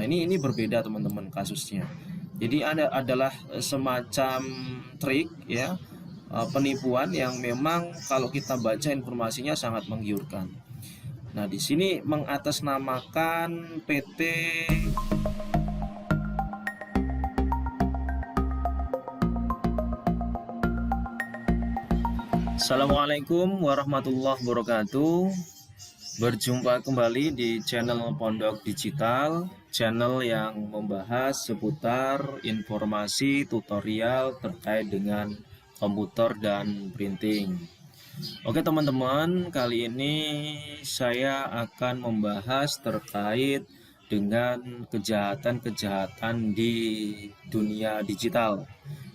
Nah, ini berbeda teman-teman kasusnya. Jadi adalah semacam trik ya, penipuan yang memang kalau kita baca informasinya sangat menggiurkan. Nah, di sini mengatasnamakan PT. Assalamualaikum warahmatullahi wabarakatuh. Berjumpa kembali di channel Pondok Digital, channel yang membahas seputar informasi tutorial terkait dengan komputer dan printing. Oke teman-teman, kali ini saya akan membahas terkait dengan kejahatan-kejahatan di dunia digital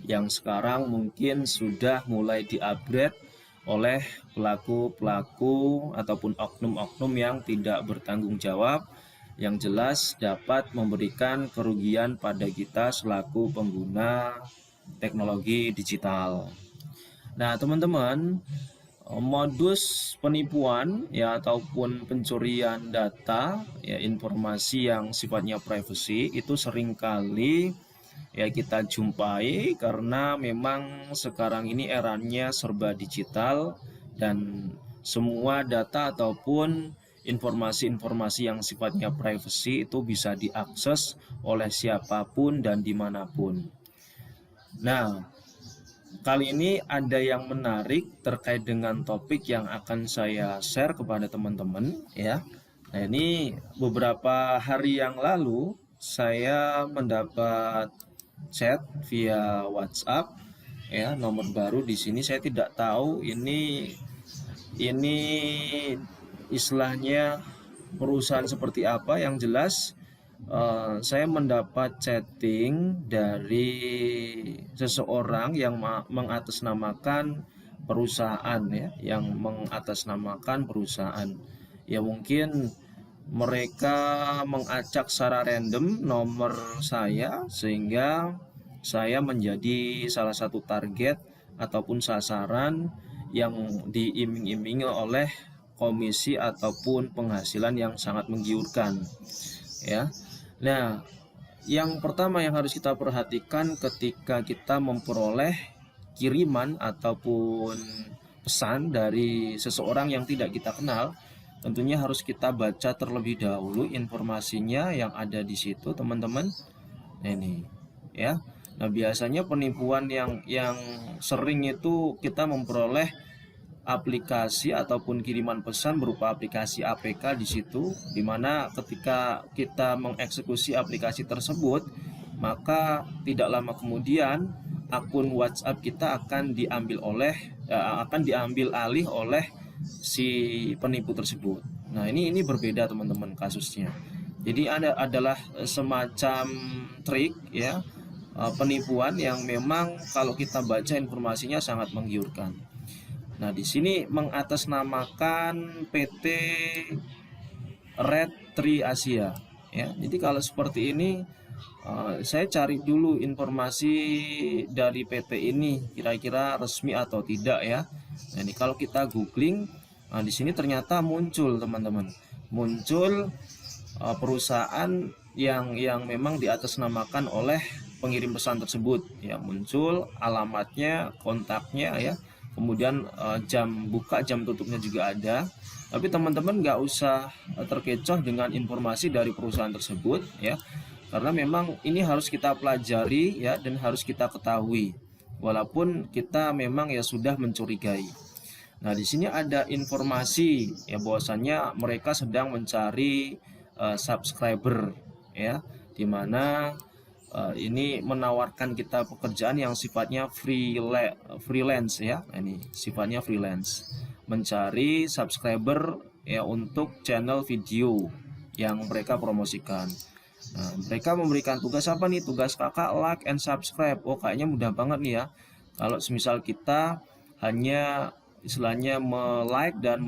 yang sekarang mungkin sudah mulai di-upgrade oleh pelaku-pelaku ataupun oknum-oknum yang tidak bertanggung jawab, yang jelas dapat memberikan kerugian pada kita selaku pengguna teknologi digital. Nah, teman-teman, modus penipuan ya ataupun pencurian data ya, informasi yang sifatnya privacy itu seringkali ya kita jumpai karena memang sekarang ini eranya serba digital dan semua data ataupun informasi-informasi yang sifatnya privacy itu bisa diakses oleh siapapun dan dimanapun. Nah, kali ini ada yang menarik terkait dengan topik yang akan saya share kepada teman-teman ya. Nah, ini beberapa hari yang lalu saya mendapat chat via WhatsApp ya, nomor baru di sini saya tidak tahu ini istilahnya perusahaan seperti apa. Yang jelas saya mendapat chatting dari seseorang yang mengatasnamakan perusahaan ya, yang mengatasnamakan perusahaan. Ya mungkin mereka mengacak secara random nomor saya sehingga saya menjadi salah satu target ataupun sasaran yang diiming-imingi oleh komisi ataupun penghasilan yang sangat menggiurkan ya. Nah, yang pertama yang harus kita perhatikan ketika kita memperoleh kiriman ataupun pesan dari seseorang yang tidak kita kenal, tentunya harus kita baca terlebih dahulu informasinya yang ada di situ, teman-teman. Nah, ini ya. Nah, biasanya penipuan yang sering itu kita memperoleh aplikasi ataupun kiriman pesan berupa aplikasi APK di situ, dimana ketika kita mengeksekusi aplikasi tersebut, maka tidak lama kemudian akun WhatsApp kita akan diambil alih oleh si penipu tersebut. Nah, ini berbeda teman-teman kasusnya. Jadi adalah semacam trik ya, penipuan yang memang kalau kita baca informasinya sangat menggiurkan. Nah, di sini mengatasnamakan PT Red Tree Asia ya. Jadi kalau seperti ini saya cari dulu informasi dari PT ini kira-kira resmi atau tidak ya. Nah, ini kalau kita googling, nah di sini ternyata muncul teman-teman. Muncul perusahaan yang memang diatasnamakan oleh pengirim pesan tersebut ya, muncul alamatnya, kontaknya ya. Kemudian jam buka, jam tutupnya juga ada. Tapi teman-teman nggak usah terkecoh dengan informasi dari perusahaan tersebut ya, karena memang ini harus kita pelajari ya dan harus kita ketahui. Walaupun kita memang ya sudah mencurigai. Nah, di sini ada informasi ya bahwasannya mereka sedang mencari subscriber ya, dimana ini menawarkan kita pekerjaan yang sifatnya freelance ya. Nah, ini sifatnya freelance, mencari subscriber ya untuk channel video yang mereka promosikan. Nah, mereka memberikan tugas apa nih? Tugas kakak like and subscribe. Oh, kayaknya mudah banget nih ya. Kalau semisal kita hanya istilahnya like dan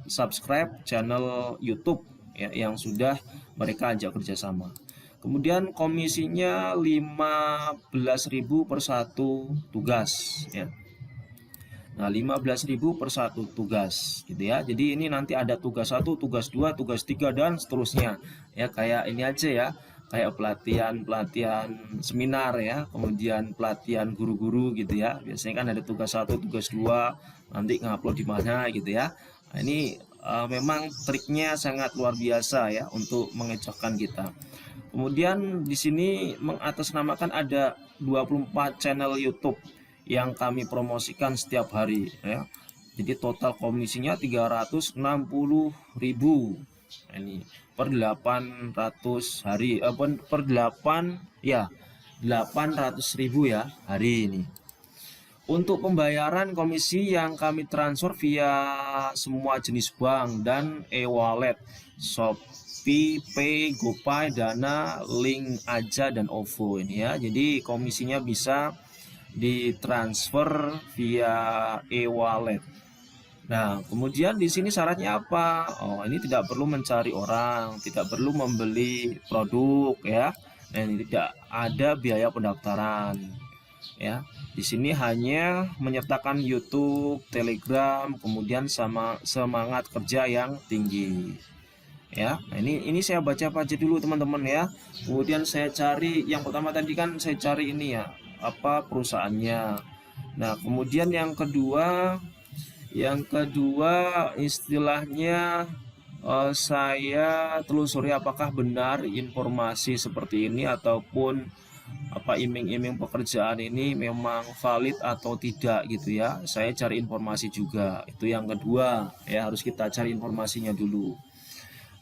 subscribe channel YouTube ya, yang sudah mereka ajak kerjasama. Kemudian komisinya 15.000 per satu tugas ya. Nah, 15.000 per satu tugas gitu ya. Jadi ini nanti ada tugas 1, tugas 2, tugas 3 dan seterusnya. Ya kayak ini aja ya. kayak pelatihan seminar ya, kemudian pelatihan guru-guru gitu ya. Biasanya kan ada tugas 1, tugas 2, nanti ngupload di mana gitu ya. Nah, ini memang triknya sangat luar biasa ya untuk mengecohkan kita. Kemudian di sini mengatasnamakan ada 24 channel YouTube yang kami promosikan setiap hari ya. Jadi total komisinya 360.000. Nah, ini per 800 hari per 8 ya 800.000 ya hari ini. Untuk pembayaran komisi yang kami transfer via semua jenis bank dan e-wallet, Shopee, Pay, GoPay, Dana, Link Aja dan OVO ini ya. Jadi komisinya bisa ditransfer via e-wallet. Nah, kemudian di sini syaratnya apa? Oh, ini tidak perlu mencari orang, tidak perlu membeli produk ya. Nah, ini tidak ada biaya pendaftaran ya. Di sini hanya menyertakan YouTube, Telegram, kemudian sama semangat kerja yang tinggi. Ya, nah ini saya baca-baca dulu teman-teman ya. Kemudian saya cari yang pertama tadi kan saya cari ini ya, apa perusahaannya. Nah, kemudian yang kedua istilahnya saya telusuri apakah benar informasi seperti ini ataupun apa iming-iming pekerjaan ini memang valid atau tidak gitu ya. Saya cari informasi juga. Itu yang kedua ya, harus kita cari informasinya dulu.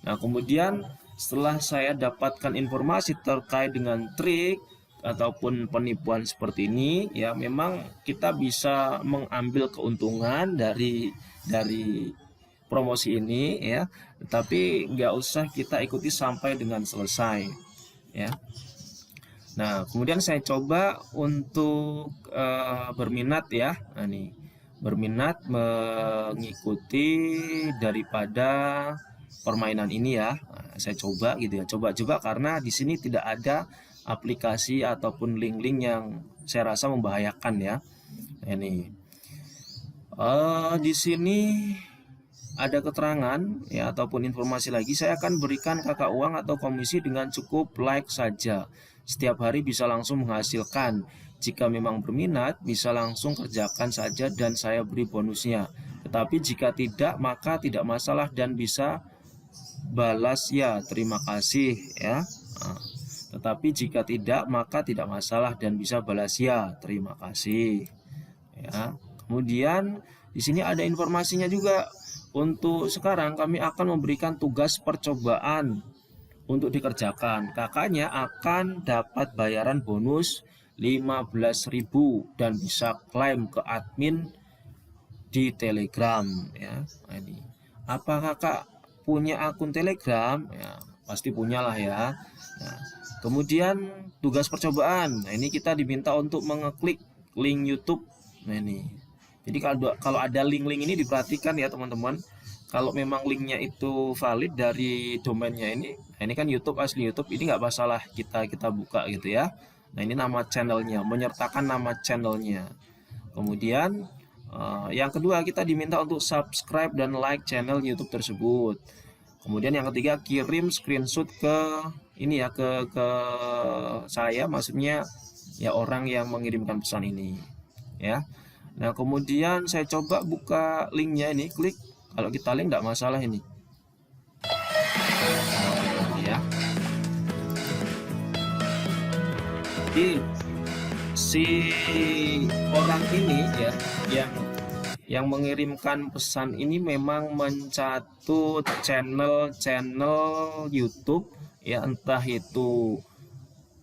Nah, kemudian setelah saya dapatkan informasi terkait dengan trik ataupun penipuan seperti ini ya, memang kita bisa mengambil keuntungan dari promosi ini ya, tetapi nggak usah kita ikuti sampai dengan selesai ya. Nah, kemudian saya coba untuk berminat ya. Nah, nih, berminat mengikuti daripada permainan ini ya. Nah, saya coba gitu ya. Coba-coba karena di sini tidak ada aplikasi ataupun link-link yang saya rasa membahayakan ya. Nah, ini di sini ada keterangan ya ataupun informasi lagi, saya akan berikan kakak uang atau komisi dengan cukup like saja. Setiap hari bisa langsung menghasilkan. Jika memang berminat bisa langsung kerjakan saja dan saya beri bonusnya. Tetapi jika tidak maka tidak masalah dan bisa balas ya terima kasih ya. Nah, tetapi jika tidak maka tidak masalah dan bisa balas ya terima kasih ya. Kemudian di sini ada informasinya juga. Untuk sekarang kami akan memberikan tugas percobaan untuk dikerjakan. Kakaknya akan dapat bayaran bonus 15.000 dan bisa klaim ke admin di Telegram ya. Nah, ini. Apa kakak punya akun Telegram? Ya, pasti punya lah ya. Nah, kemudian tugas percobaan. Nah, ini kita diminta untuk mengeklik link YouTube. Nah, ini. Jadi kalau ada link-link ini diperhatikan ya teman-teman. Kalau memang linknya itu valid dari domainnya ini, nah ini kan YouTube asli YouTube, ini nggak masalah kita buka gitu ya. Nah ini nama channelnya, menyertakan nama channelnya. Kemudian yang kedua kita diminta untuk subscribe dan like channel YouTube tersebut. Kemudian yang ketiga kirim screenshot ke ini ya ke saya, maksudnya ya orang yang mengirimkan pesan ini ya. Nah, kemudian saya coba buka linknya ini, klik. Kalau kita link tidak masalah ini. Ya. Jadi si orang ini ya yang mengirimkan pesan ini memang mencatut channel YouTube ya, entah itu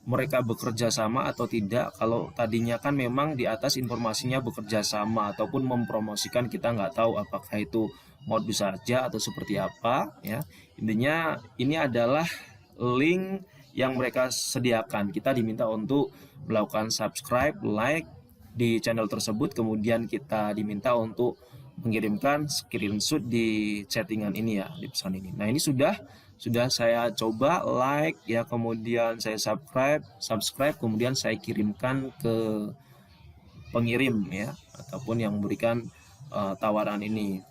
mereka bekerja sama atau tidak. Kalau tadinya kan memang di atas informasinya bekerja sama ataupun mempromosikan, kita nggak tahu apakah itu modus saja atau seperti apa ya. Intinya ini adalah link yang mereka sediakan. Kita diminta untuk melakukan subscribe, like di channel tersebut, kemudian kita diminta untuk mengirimkan screenshot di chattingan ini ya, di pesan ini. Nah, ini sudah saya coba like ya, kemudian saya subscribe, kemudian saya kirimkan ke pengirim ya ataupun yang memberikan tawaran ini.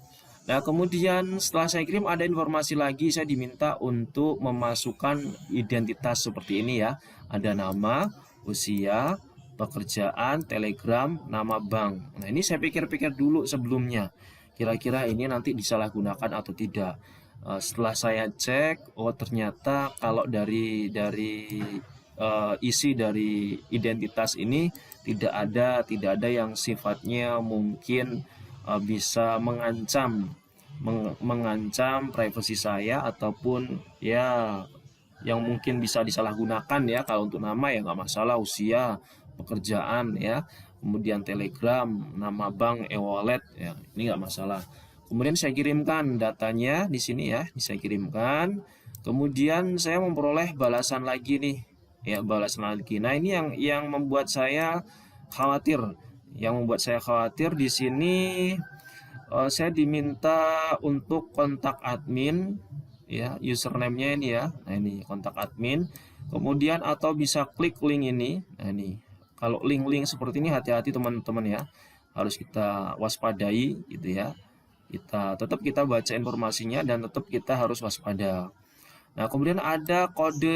Nah, kemudian setelah saya kirim ada informasi lagi, saya diminta untuk memasukkan identitas seperti ini ya. Ada nama, usia, pekerjaan, telegram, nama bank. Nah, ini saya pikir-pikir dulu sebelumnya. Kira-kira ini nanti disalahgunakan atau tidak. Setelah saya cek, oh ternyata kalau dari isi dari identitas ini tidak ada yang sifatnya mungkin bisa mengancam privasi saya ataupun ya yang mungkin bisa disalahgunakan ya. Kalau untuk nama ya nggak masalah, usia, pekerjaan ya, kemudian telegram, nama bank, e-wallet ya, ini nggak masalah. Kemudian saya kirimkan datanya di sini ya, saya kirimkan. Kemudian saya memperoleh balasan lagi nih, ya balasan lagi. Nah ini yang membuat saya khawatir. Yang membuat saya khawatir di sini saya diminta untuk kontak admin ya, username-nya ini ya. Nah ini kontak admin. Kemudian atau bisa klik link ini. Nah ini. Kalau link-link seperti ini hati-hati teman-teman ya. Harus kita waspadai gitu ya. Kita baca informasinya dan tetap kita harus waspada. Nah, kemudian ada kode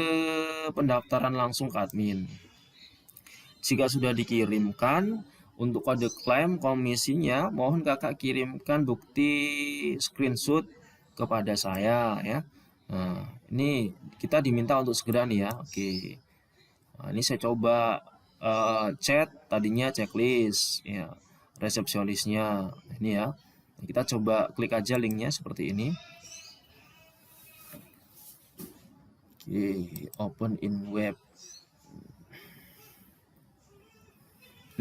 pendaftaran langsung ke admin. Jika sudah dikirimkan, untuk kode klaim komisinya, mohon kakak kirimkan bukti screenshot kepada saya ya. Nah, ini kita diminta untuk segera nih ya. Oke. Nah, ini saya coba chat, tadinya checklist ya, resepsionisnya ini ya. Kita coba klik aja linknya seperti ini. Oke, open in web.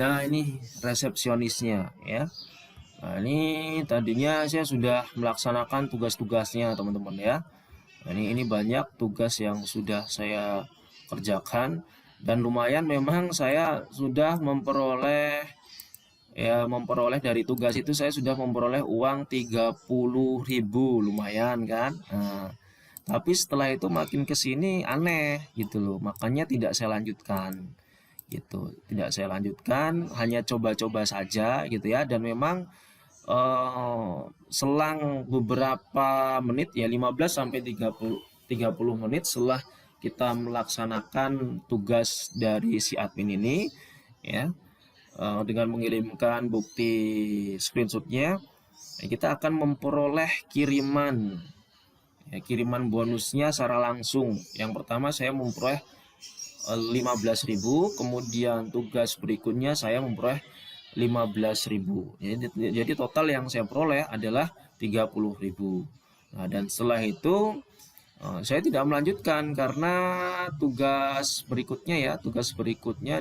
Nah ini resepsionisnya ya. Nah ini tadinya saya sudah melaksanakan tugas-tugasnya teman-teman ya. Nah, ini banyak tugas yang sudah saya kerjakan dan lumayan memang saya sudah memperoleh dari tugas itu saya sudah memperoleh uang 30.000, lumayan kan. Nah, tapi setelah itu makin kesini aneh gitu loh, makanya tidak saya lanjutkan gitu, hanya coba-coba saja gitu ya. Dan memang selang beberapa menit ya, 15 sampai 30 menit setelah kita melaksanakan tugas dari si admin ini ya, dengan mengirimkan bukti screenshotnya, kita akan memperoleh kiriman bonusnya secara langsung. Yang pertama saya memperoleh 15.000, kemudian tugas berikutnya saya memperoleh 15.000. Jadi total yang saya peroleh adalah 30.000. Nah, dan setelah itu saya tidak melanjutkan karena tugas berikutnya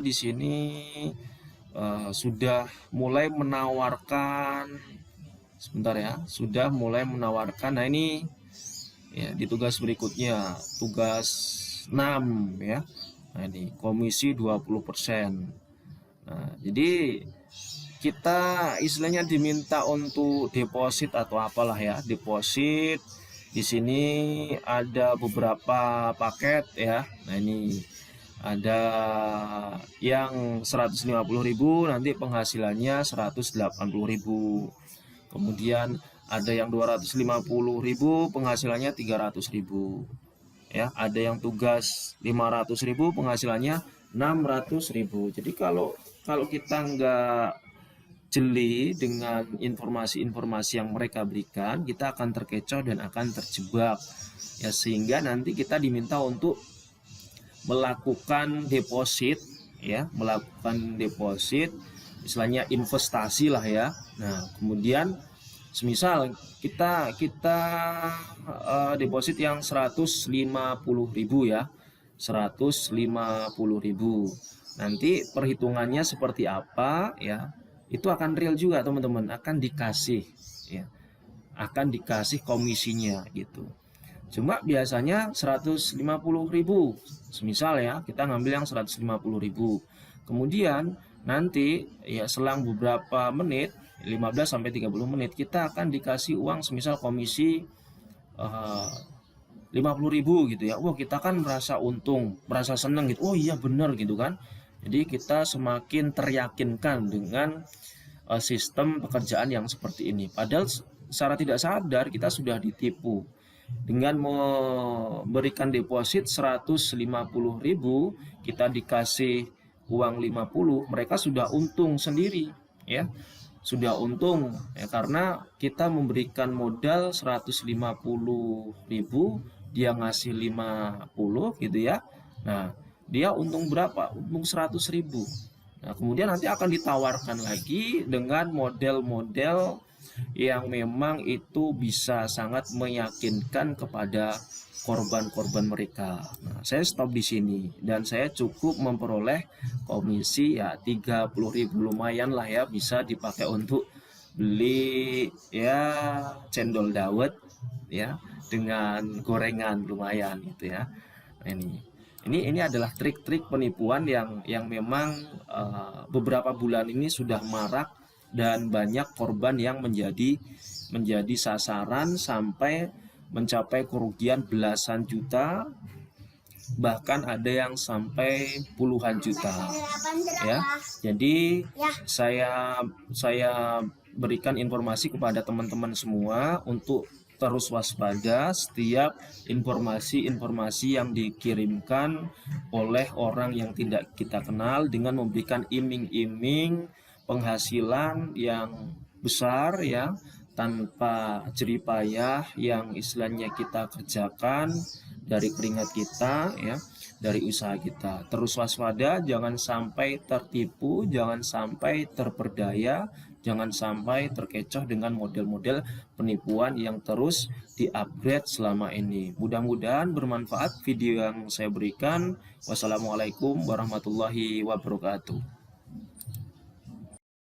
di sini sudah mulai menawarkan nah ini ya, di tugas berikutnya, tugas 6 ya. Nah ini komisi 20%. Nah, jadi kita istilahnya diminta untuk deposit atau apalah ya, deposit. Di sini ada beberapa paket ya. Nah, ini ada yang 150.000, nanti penghasilannya 180.000. Kemudian ada yang 250.000, penghasilannya 300.000. Ya, ada yang tugas 500.000, penghasilannya 600.000. Jadi kalau kita nggak jeli dengan informasi-informasi yang mereka berikan, kita akan terkecoh dan akan terjebak ya, sehingga nanti kita diminta untuk melakukan deposit ya, istilahnya investasi lah ya. Nah, kemudian semisal kita deposit yang 150.000 ya, 150.000. Nanti perhitungannya seperti apa ya, itu akan real juga teman-teman, akan dikasih komisinya gitu. Cuma biasanya 150.000, semisal ya kita ngambil yang 150.000, kemudian nanti ya selang beberapa menit, 15 sampai 30 menit, kita akan dikasih uang semisal komisi 50.000 gitu ya. Wah, kita kan merasa untung, merasa seneng gitu. Oh iya bener gitu kan. Jadi kita semakin teryakinkan dengan sistem pekerjaan yang seperti ini. Padahal secara tidak sadar kita sudah ditipu. Dengan memberikan deposit 150.000, kita dikasih uang 50, mereka sudah untung sendiri ya. Sudah untung ya, karena kita memberikan modal 150.000, dia ngasih 50 gitu ya. Nah, dia untung berapa? Untung 100.000. Nah, kemudian nanti akan ditawarkan lagi dengan model-model yang memang itu bisa sangat meyakinkan kepada korban-korban mereka. Nah, saya stop di sini dan saya cukup memperoleh komisi ya 30.000, lumayan lah ya, bisa dipakai untuk beli ya cendol dawet ya dengan gorengan, lumayan gitu ya. Nah, ini adalah trik-trik penipuan yang memang beberapa bulan ini sudah marak dan banyak korban yang menjadi sasaran sampai mencapai kerugian belasan juta, bahkan ada yang sampai puluhan juta ya. Jadi saya berikan informasi kepada teman-teman semua untuk terus waspada setiap informasi-informasi yang dikirimkan oleh orang yang tidak kita kenal dengan memberikan iming-iming penghasilan yang besar ya, tanpa jeripayah yang istilahnya kita kerjakan dari keringat kita ya, dari usaha kita. Terus waspada, jangan sampai tertipu, jangan sampai terperdaya, jangan sampai terkecoh dengan model-model penipuan yang terus di-upgrade selama ini. Mudah-mudahan bermanfaat video yang saya berikan. Wassalamualaikum warahmatullahi wabarakatuh.